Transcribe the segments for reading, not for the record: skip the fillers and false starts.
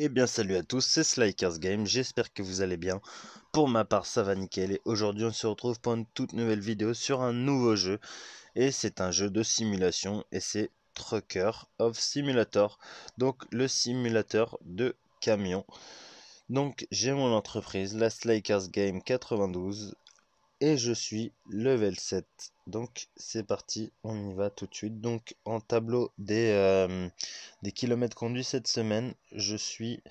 Eh bien salut à tous, c'est Slykers Game, j'espère que vous allez bien. Pour ma part ça va nickel et aujourd'hui on se retrouve pour une toute nouvelle vidéo sur un nouveau jeu. Et c'est un jeu de simulation et c'est Trucker of Simulator. Donc le simulateur de camion. Donc j'ai mon entreprise, la Slykers Game 92 et je suis level 7. Donc c'est parti, on y va tout de suite. Donc en tableau des kilomètres conduits cette semaine, je suis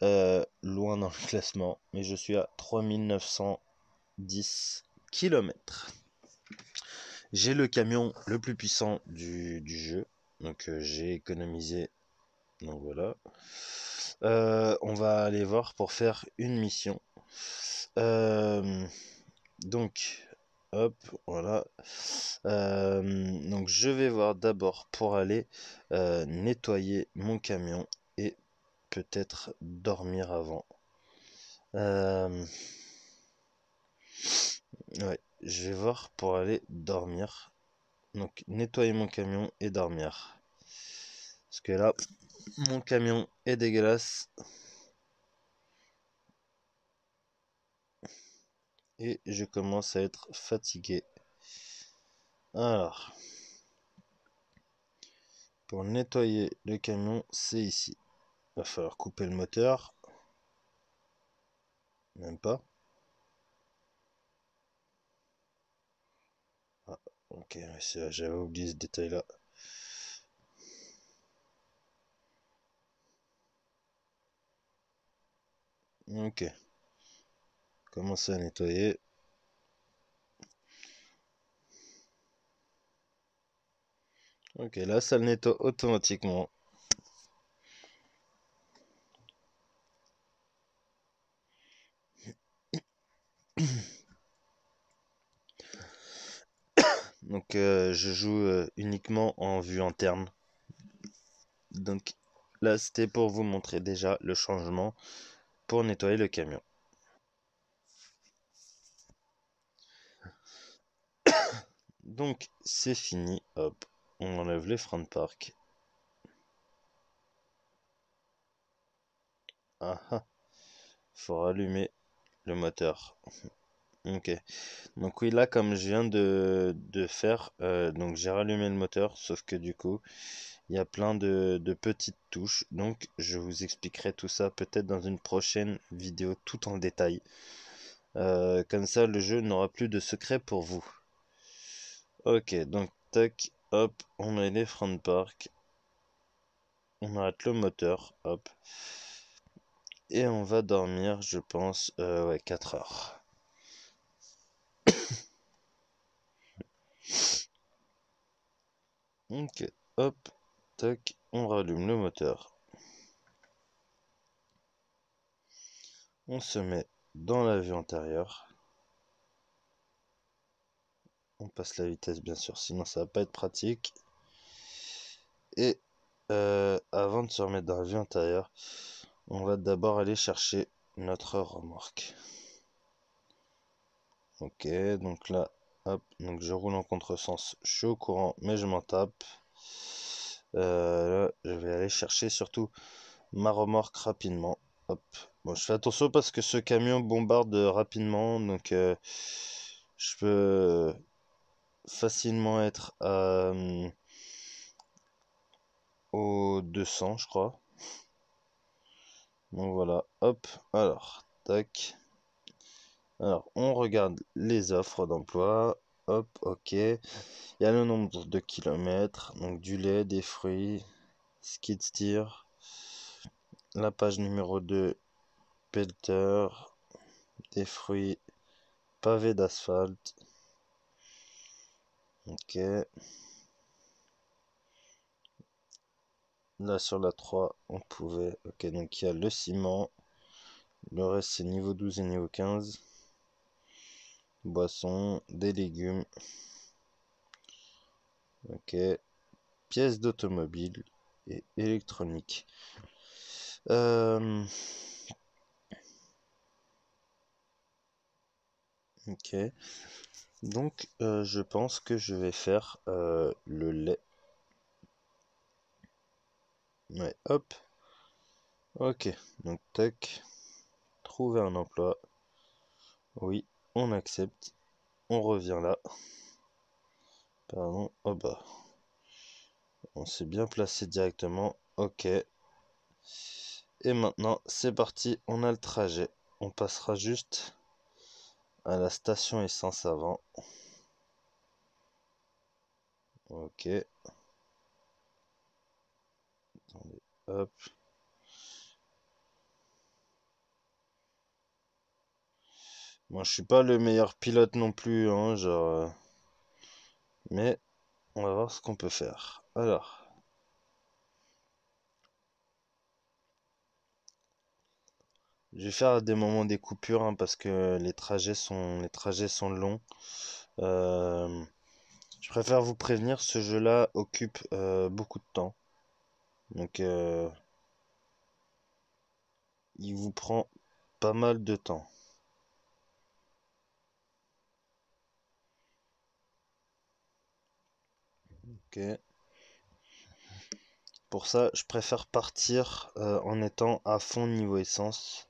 loin dans le classement, mais je suis à 3910 km. J'ai le camion le plus puissant du jeu, donc j'ai économisé, donc voilà. On va aller voir pour faire une mission. Donc, hop, voilà. Donc je vais voir d'abord pour aller nettoyer mon camion et peut-être dormir avant. Ouais, je vais voir pour aller dormir. Donc nettoyer mon camion et dormir. Parce que là, mon camion est dégueulasse. Et je commence à être fatigué. Alors, pour nettoyer le camion, c'est ici. Il va falloir couper le moteur. Même pas. Ah, ok, j'avais oublié ce détail-là. Ok, commencer à nettoyer. Ok, là, ça le nettoie automatiquement. Donc, je joue uniquement en vue interne. Donc, là, c'était pour vous montrer déjà le changement pour nettoyer le camion. Donc, c'est fini. Hop, on enlève les freins de parc. Ah ah, faut rallumer le moteur. Ok. Donc oui, là, comme je viens de faire, donc j'ai rallumé le moteur, sauf que du coup, il y a plein de petites touches. Donc, je vous expliquerai tout ça peut-être dans une prochaine vidéo tout en détail. Comme ça, le jeu n'aura plus de secret pour vous. Ok, donc tac, hop, on a les freins de parc. On arrête le moteur, hop. Et on va dormir, je pense, ouais, 4 heures. Ok, hop, tac, on rallume le moteur. On se met dans la vue antérieure. On passe la vitesse, bien sûr, sinon ça va pas être pratique. Et avant de se remettre dans la vue antérieure, on va d'abord aller chercher notre remorque. Ok, donc là, hop, donc je roule en contresens, je suis au courant, mais je m'en tape. Là, je vais aller chercher surtout ma remorque rapidement. Hop. Bon, je fais attention parce que ce camion bombarde rapidement, donc je peux facilement être au 200, je crois. Donc voilà, hop, alors, tac. Alors, on regarde les offres d'emploi. Hop, ok. Il y a le nombre de kilomètres, donc du lait, des fruits, skid steer. La page numéro 2, pelleter, des fruits, pavé d'asphalte. Ok. Là, sur la 3, on pouvait. Ok, donc il y a le ciment. Le reste, c'est niveau 12 et niveau 15. Boisson, des légumes. Ok. Pièces d'automobile et électronique. Ok. Donc, je pense que je vais faire le lait. Ouais, hop. Ok, donc tac, trouver un emploi. Oui, on accepte. On revient là. Pardon, oh bah, on s'est bien placé directement. Ok. Et maintenant, c'est parti, on a le trajet. On passera juste à la station essence avant. Ok. Attendez, hop. Moi, je suis pas le meilleur pilote non plus, hein, genre. Mais on va voir ce qu'on peut faire. Alors, je vais faire des moments des coupures hein, parce que les trajets sont longs. Euh, je préfère vous prévenir, ce jeu-là occupe beaucoup de temps. Donc, il vous prend pas mal de temps. Ok. Pour ça, je préfère partir en étant à fond niveau essence.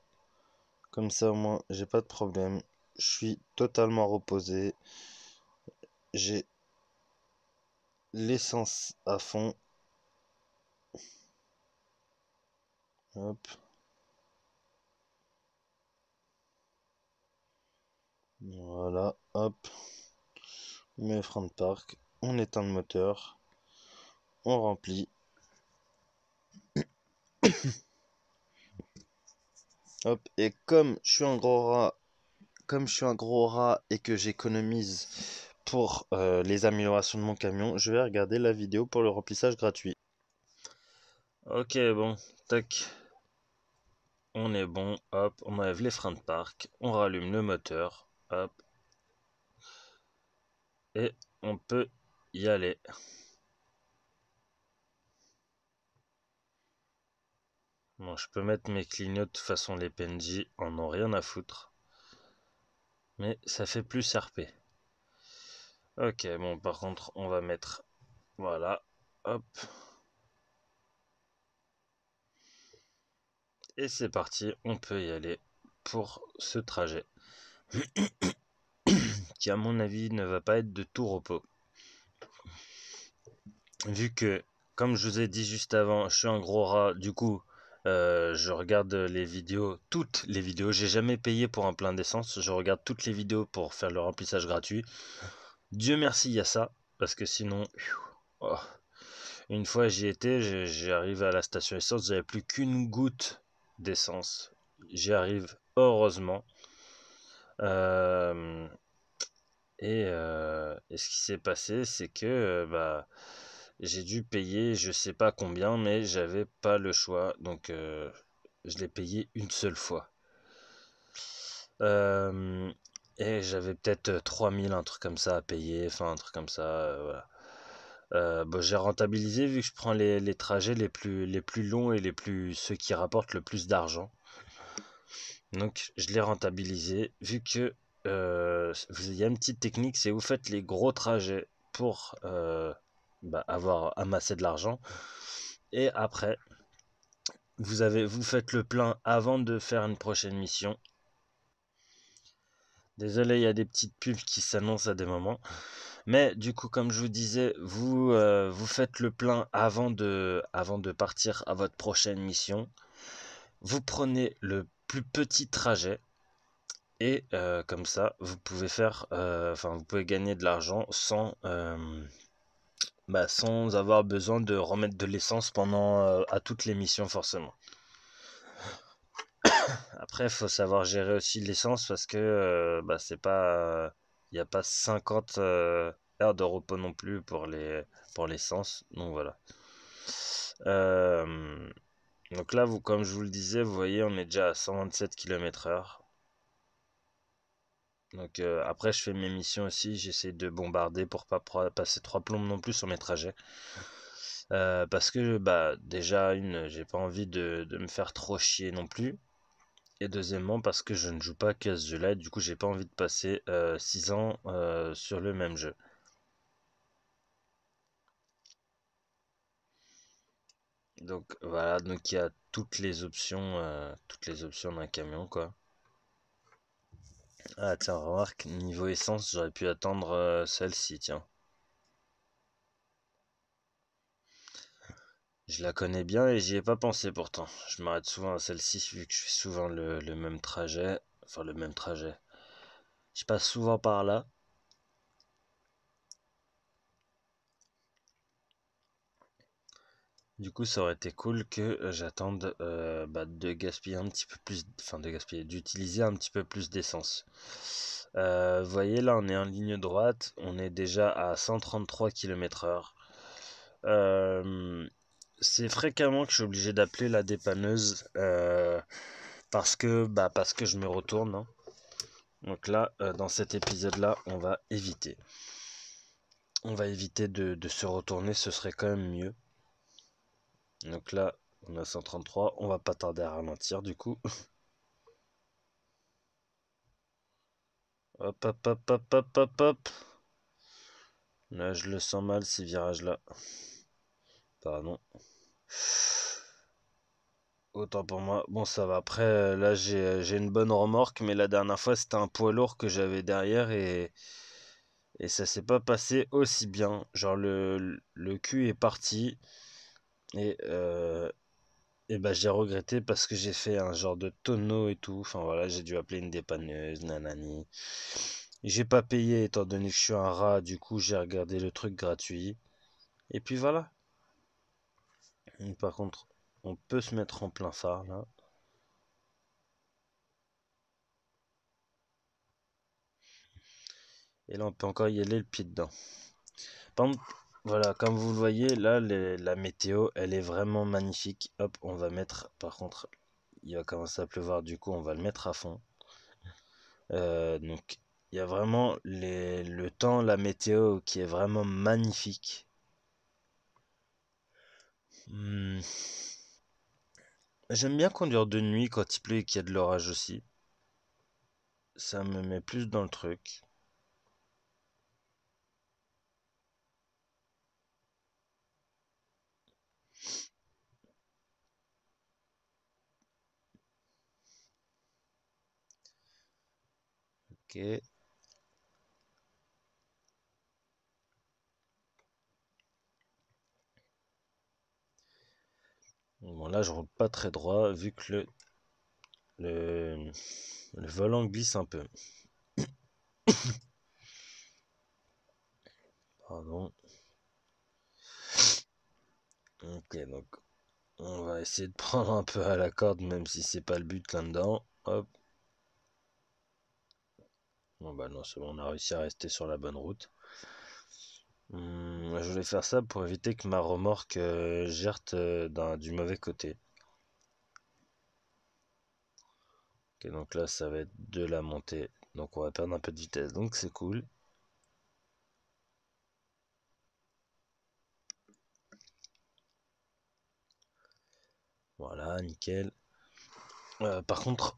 Comme ça, au moins, j'ai pas de problème. Je suis totalement reposé. J'ai l'essence à fond. Hop, voilà, hop. On met le frein de parc. On éteint le moteur. On remplit. Hop. Et comme je suis un gros rat, et que j'économise pour les améliorations de mon camion, je vais regarder la vidéo pour le remplissage gratuit. Ok, bon, tac. On est bon, hop, on enlève les freins de parc, on rallume le moteur, hop, et on peut y aller. Bon, je peux mettre mes clignots, de toute façon les PNJ en ont rien à foutre. Mais ça fait plus RP. Ok, bon, par contre, on va mettre, voilà, hop. Et c'est parti, on peut y aller pour ce trajet. Qui, à mon avis, ne va pas être de tout repos. Vu que, comme je vous ai dit juste avant, je suis un gros rat, du coup, je regarde les vidéos, toutes les vidéos. J'ai jamais payé pour un plein d'essence. Je regarde toutes les vidéos pour faire le remplissage gratuit. Dieu merci, il y a ça, parce que sinon, oh. Une fois j'y étais, j'ai arrivé à la station essence, j'avais plus qu'une goutte d'essence. J'y arrive heureusement. Euh, et ce qui s'est passé, c'est que bah j'ai dû payer, je sais pas combien, mais j'avais pas le choix, donc je l'ai payé une seule fois. Euh, et j'avais peut-être 3000, un truc comme ça à payer, enfin un truc comme ça, voilà. Bah, j'ai rentabilisé vu que je prends les trajets les plus longs et ceux qui rapportent le plus d'argent. Donc je l'ai rentabilisé vu que il y a une petite technique, c'est vous faites les gros trajets pour bah, avoir amassé de l'argent. Et après, vous faites le plein avant de faire une prochaine mission. Désolé, il y a des petites pubs qui s'annoncent à des moments. Mais du coup, comme je vous disais, vous faites le plein avant de partir à votre prochaine mission. Vous prenez le plus petit trajet. Et comme ça, vous pouvez gagner de l'argent sans avoir besoin de remettre de l'essence à toutes les missions forcément. Après, il faut savoir gérer aussi l'essence parce que c'est pas, il n'y a pas 50 heures de repos non plus pour l'essence. Donc voilà. Euh, donc là, comme je vous le disais, vous voyez, on est déjà à 127 km/h. Donc après, je fais mes missions aussi. J'essaie de bombarder pour pas passer trois plombes non plus sur mes trajets. Parce que déjà, j'ai pas envie de me faire trop chier non plus. Et deuxièmement, parce que je ne joue pas qu'à ce jeu-là, du coup, j'ai pas envie de passer 6 ans sur le même jeu. Donc voilà, donc il y a toutes les options d'un camion, quoi. Ah tiens, remarque, niveau essence, j'aurais pu attendre celle-ci, tiens. Je la connais bien et j'y ai pas pensé pourtant. Je m'arrête souvent à celle-ci vu que je fais souvent le même trajet. Enfin, le même trajet. Je passe souvent par là. Du coup, ça aurait été cool que j'attende de gaspiller un petit peu plus, enfin de gaspiller, d'utiliser un petit peu plus d'essence. Vous voyez, là, on est en ligne droite, on est déjà à 133 km/h. C'est fréquemment que je suis obligé d'appeler la dépanneuse parce que je me retourne, hein. Donc là, dans cet épisode-là, on va éviter. On va éviter de se retourner, ce serait quand même mieux. Donc là, on a 133, on va pas tarder à ralentir du coup. Hop, hop, hop, hop, hop, hop, hop. Là, je le sens mal, ces virages-là. Pardon. Autant pour moi. Bon, ça va. Après, là, j'ai une bonne remorque, mais la dernière fois, c'était un poids lourd que j'avais derrière et ça s'est pas passé aussi bien. Genre, le cul est parti et, bah, j'ai regretté parce que j'ai fait un genre de tonneau et tout. Enfin, voilà, j'ai dû appeler une dépanneuse, nanani. J'ai pas payé étant donné que je suis un rat, du coup, j'ai regardé le truc gratuit. Et puis voilà. Par contre, on peut se mettre en plein phare là. Et là, on peut encore y aller le pied dedans. Par contre, voilà, comme vous le voyez, là, la météo, elle est vraiment magnifique. Hop, on va mettre, par contre, il va commencer à pleuvoir, du coup, on va le mettre à fond. Donc, il y a vraiment le temps, la météo qui est vraiment magnifique. Hmm. J'aime bien conduire de nuit quand il pleut et qu'il y a de l'orage aussi. Ça me met plus dans le truc. Ok. Bon, là, je roule pas très droit vu que le, le volant glisse un peu. Pardon. Ok, donc on va essayer de prendre un peu à la corde, même si c'est pas le but là-dedans. Hop. Bon bah non, c'est bon, on a réussi à rester sur la bonne route. Je voulais faire ça pour éviter que ma remorque gerte du mauvais côté. Ok, donc là, ça va être de la montée. Donc on va perdre un peu de vitesse, donc c'est cool. Voilà, nickel. Par contre,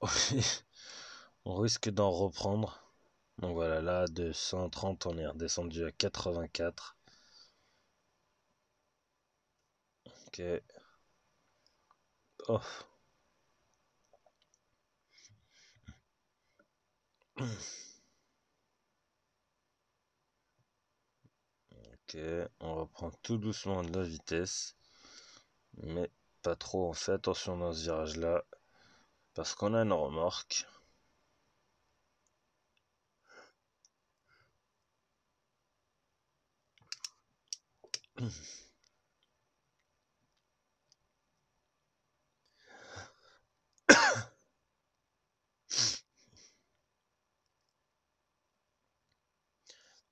on risque d'en reprendre. Donc voilà, là, de 130, on est redescendu à 84. Ok. Oh. Ok, on reprend tout doucement de la vitesse. Mais pas trop, on fait attention dans ce virage-là. Parce qu'on a une remorque.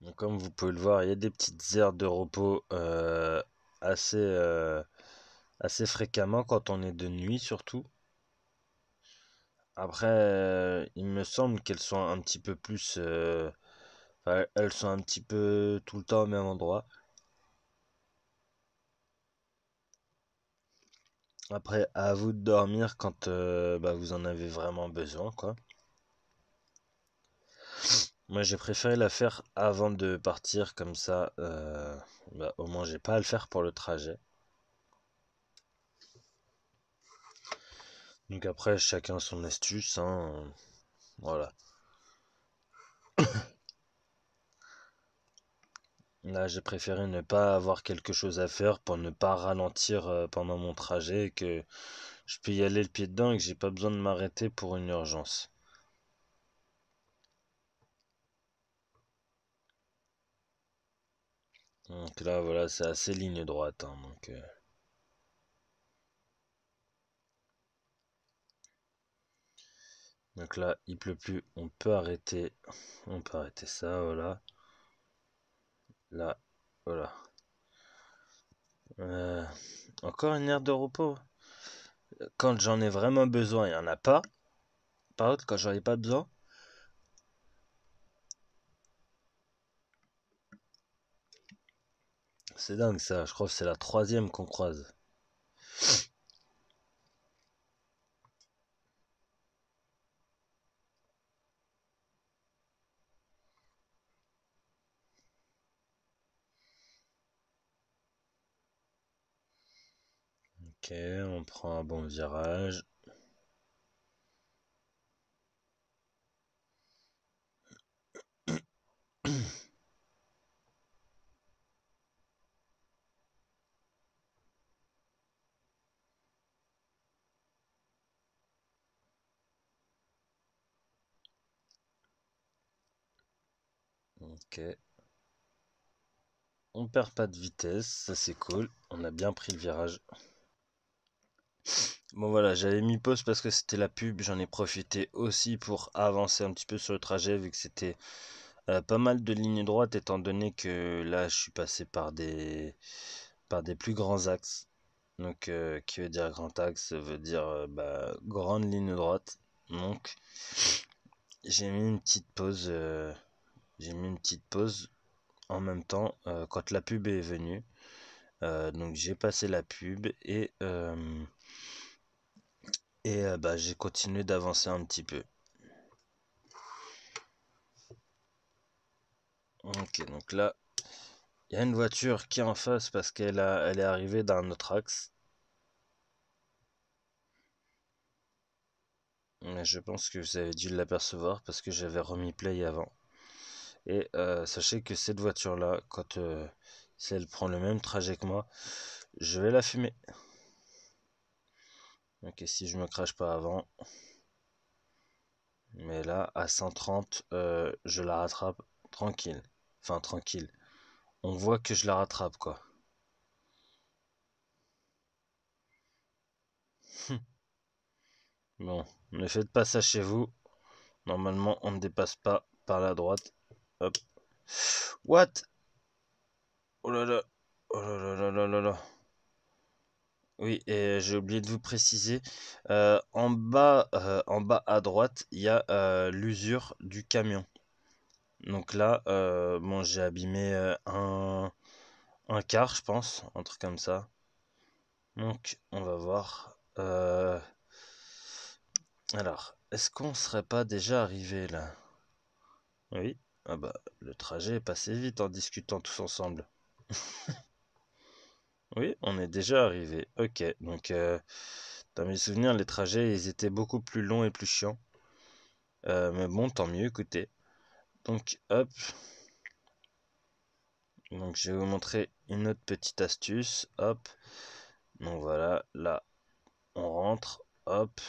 Donc, comme vous pouvez le voir, il y a des petites aires de repos assez, euh, assez fréquemment quand on est de nuit surtout. Après, il me semble qu'elles sont un petit peu plus... enfin, elles sont un petit peu tout le temps au même endroit. Après, à vous de dormir quand bah, vous en avez vraiment besoin, quoi. Moi, j'ai préféré la faire avant de partir, comme ça, bah, au moins, j'ai pas à le faire pour le trajet. Donc après, chacun son astuce, hein. Voilà. Là, j'ai préféré ne pas avoir quelque chose à faire pour ne pas ralentir pendant mon trajet et que je peux y aller le pied dedans et que j'ai pas besoin de m'arrêter pour une urgence. Donc là, voilà, c'est assez ligne droite, hein, donc là, il pleut plus, on peut arrêter ça, voilà. Là, voilà. Euh, encore une aire de repos. Quand j'en ai vraiment besoin, il n'y en a pas. Par contre, quand j'en ai pas besoin, c'est dingue ça. Je crois que c'est la troisième qu'on croise. Ok, on prend un bon virage. Ok. On perd pas de vitesse, ça c'est cool. On a bien pris le virage. Bon voilà, j'avais mis pause parce que c'était la pub. J'en ai profité aussi pour avancer un petit peu sur le trajet vu que c'était pas mal de lignes droites étant donné que là je suis passé par des plus grands axes. Donc qui veut dire grand axe veut dire grande ligne droite. Donc j'ai mis une petite pause. J'ai mis une petite pause en même temps quand la pub est venue. Donc j'ai passé la pub et j'ai continué d'avancer un petit peu. Ok, donc là, il y a une voiture qui est en face parce elle est arrivée d'un autre axe. Mais je pense que vous avez dû l'apercevoir parce que j'avais remis play avant. Et sachez que cette voiture-là, si elle prend le même trajet que moi, je vais la fumer. Ok, si je me crache pas avant. Mais là, à 130, je la rattrape tranquille. Enfin, tranquille. On voit que je la rattrape, quoi. Bon, ne faites pas ça chez vous. Normalement, on ne dépasse pas par la droite. Hop. What? Oh là là. Oh là là là là là là. Oui, et j'ai oublié de vous préciser. En bas à droite, il y a l'usure du camion. Donc là, bon, j'ai abîmé un quart, je pense, un truc comme ça. Donc, on va voir. Alors, est-ce qu'on serait pas déjà arrivé là? Oui. Ah bah, le trajet est passé vite en discutant tous ensemble. Oui, on est déjà arrivé. Ok, donc dans mes souvenirs, les trajets, ils étaient beaucoup plus longs et plus chiants. Mais bon, tant mieux, écoutez. Donc, hop. Donc, je vais vous montrer une autre petite astuce. Hop. Donc voilà, là, on rentre. Hop.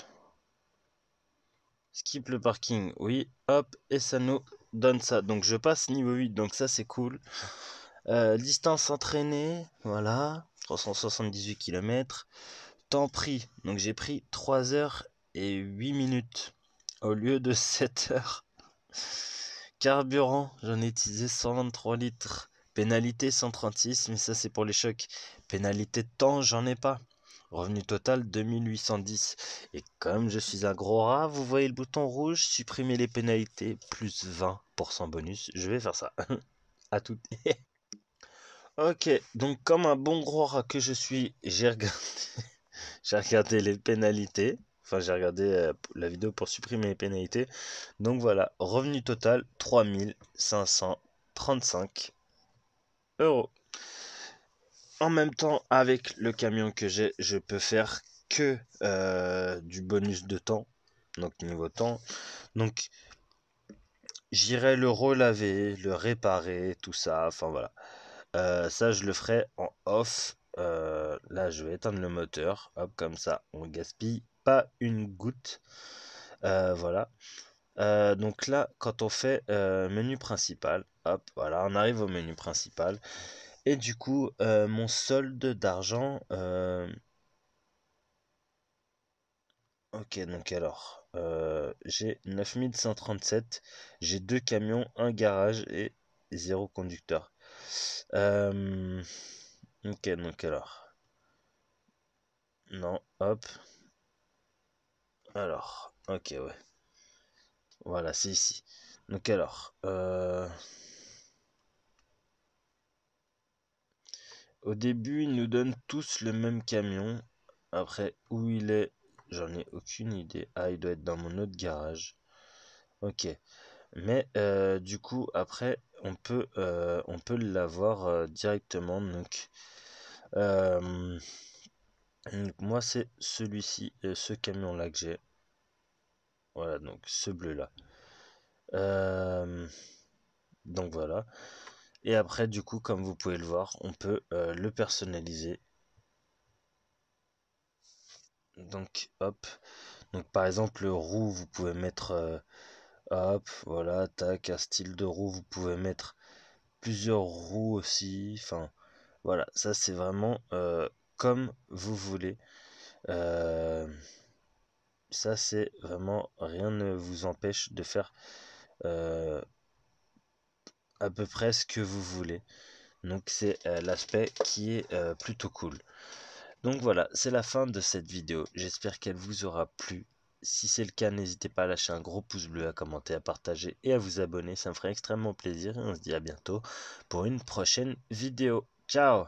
Skip le parking. Oui, hop. Et ça nous donne ça. Donc, je passe niveau 8. Donc, ça, c'est cool. Distance entraînée. Voilà. 378 km. Temps pris. Donc, j'ai pris 3 heures et 8 minutes au lieu de 7 heures. Carburant, j'en ai utilisé 123 litres. Pénalité 136, mais ça c'est pour les chocs. Pénalité de temps, j'en ai pas. Revenu total 2810. Et comme je suis un gros rat, vous voyez le bouton rouge, supprimer les pénalités, plus 20% bonus. Je vais faire ça. À tout. Ok, donc comme un bon gros rat que je suis, j'ai regardé les pénalités. Enfin, j'ai regardé la vidéo pour supprimer les pénalités. Donc voilà, revenu total 3535 euros. En même temps, avec le camion que j'ai, je peux faire que du bonus de temps, donc niveau temps. Donc j'irai le relaver, le réparer, tout ça, enfin voilà. Ça, je le ferai en off. Là, je vais éteindre le moteur. Hop, comme ça, on gaspille pas une goutte. Voilà. Donc là, quand on fait menu principal, hop, voilà, on arrive au menu principal. Et du coup, mon solde d'argent. Ok, donc alors, j'ai 9137. J'ai 2 camions, un garage et 0 conducteur. Euh, ok, donc alors. Non, hop. Alors, ok, ouais. Voilà, c'est ici. Donc alors, au début, ils nous donnent tous le même camion. Après, où il est, j'en ai aucune idée. Ah, il doit être dans mon autre garage. Ok. Mais du coup, après, on peut l'avoir directement. Euh, donc moi, c'est celui-ci, ce camion-là que j'ai. Voilà, donc ce bleu-là. Euh, donc voilà. Et après, du coup, comme vous pouvez le voir, on peut le personnaliser. Donc, hop. Donc, par exemple, le roue, vous pouvez mettre, hop, voilà, tac, un style de roue. Vous pouvez mettre plusieurs roues aussi. Enfin, voilà, ça c'est vraiment comme vous voulez. Euh, Ça, c'est vraiment, rien ne vous empêche de faire euh, à peu près ce que vous voulez. Donc, c'est l'aspect qui est plutôt cool. Donc voilà, c'est la fin de cette vidéo. J'espère qu'elle vous aura plu. Si c'est le cas, n'hésitez pas à lâcher un gros pouce bleu, à commenter, à partager et à vous abonner. Ça me ferait extrêmement plaisir. Et on se dit à bientôt pour une prochaine vidéo. Ciao!